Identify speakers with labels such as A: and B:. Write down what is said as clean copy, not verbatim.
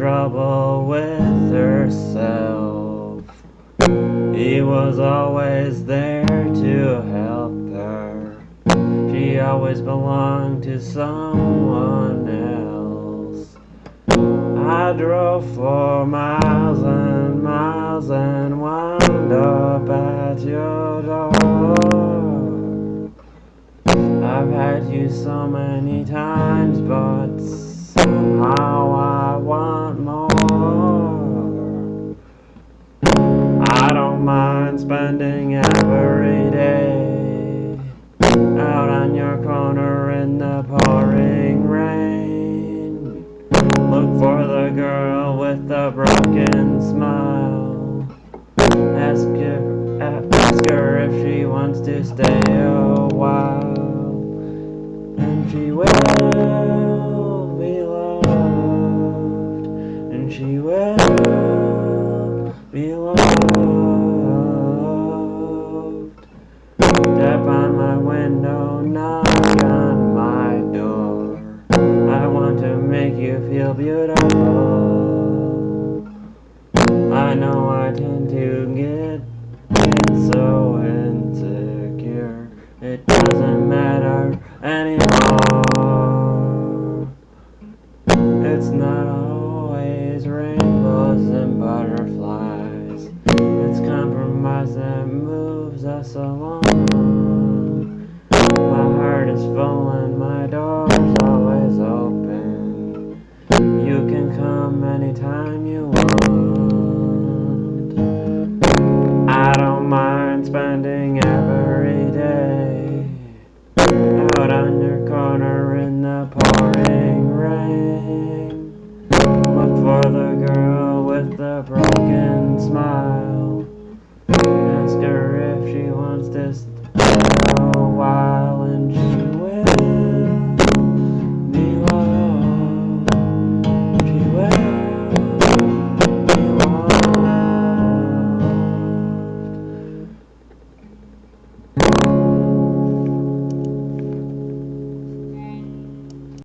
A: trouble with herself. He was always there to help her. She always belonged to someone else. I drove for miles and miles and wound up at your door. I've had you so many times, but somehow I want more. I don't mind spending every day out on your corner in the pouring rain. Look for the girl with the broken smile. Ask her if she wants to stay a while. And she will be loved. And she will be loved. Tap on my window, knock on my door. I want to make you feel beautiful. I know I tend to